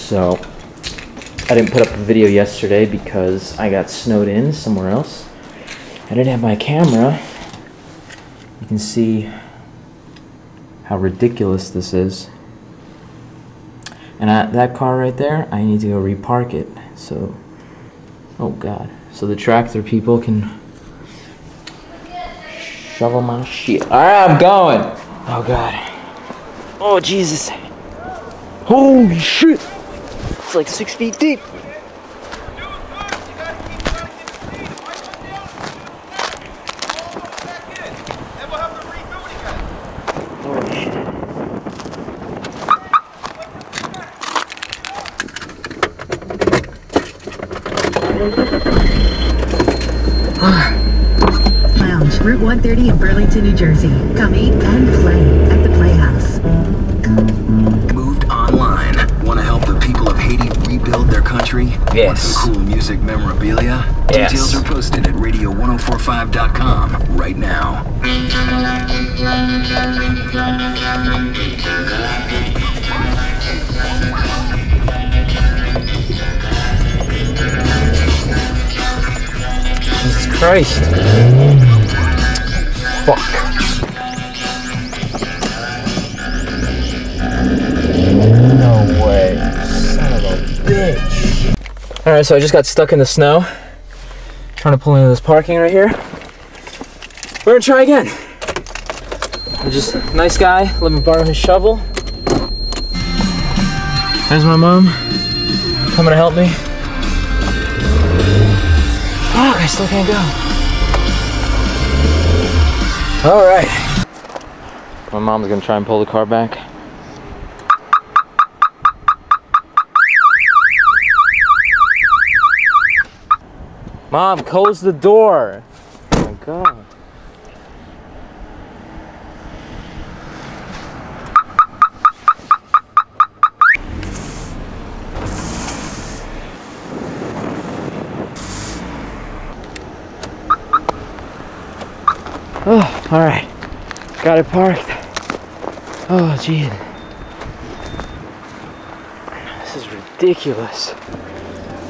So I didn't put up a video yesterday because I got snowed in somewhere else. I didn't have my camera. You can see how ridiculous this is. And that car right there, I need to go repark it. So, oh God. So the tractor people can shovel my shit. Alright, I'm going. Oh God. Oh Jesus. Holy shit. It's like 6 feet deep. Lounge, Route 130 in Burlington, New Jersey. Come eat and play at the Playhouse. Moved online. Want to help the people of Haiti rebuild their country? Yes. Want some cool music memorabilia? Yes. Details are posted at radio1045.com right now. Jesus Christ. Fuck. No way. Son of a bitch. Alright, so I just got stuck in the snow. Trying to pull into this parking right here. We're gonna try again. Just nice guy, let me borrow his shovel. There's my mom coming to help me. Fuck, I still can't go. Alright. My mom's gonna try and pull the car back. Mom, close the door. Oh my God. Oh, all right. Got it parked. Oh, gee. This is ridiculous.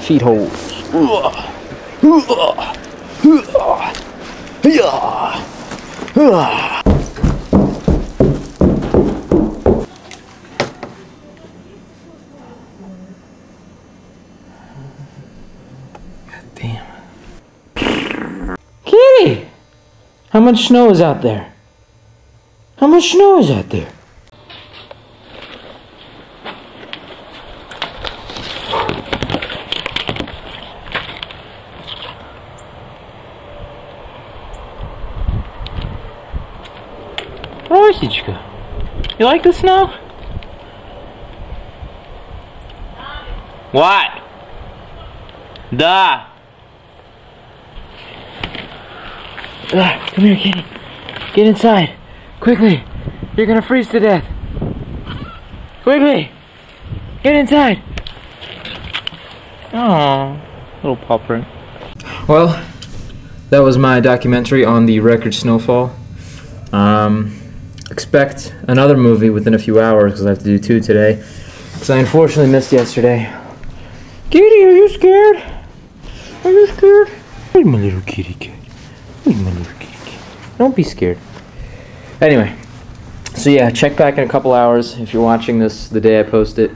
Feet holes. Damn. Kitty! How much snow is out there? How much snow is out there? Rosicka, you like the snow? What? Da. Come here, kitty. Get inside. Quickly. You're gonna freeze to death. Quickly. Get inside. Oh, little paw print. Well, that was my documentary on the record snowfall. Expect another movie within a few hours because I have to do 2 today. Because I unfortunately missed yesterday. Kitty, are you scared? Are you scared? Where's my little kitty cat? Where's my little kitty cat? Don't be scared. Anyway, so yeah, check back in a couple hours if you're watching this the day I post it.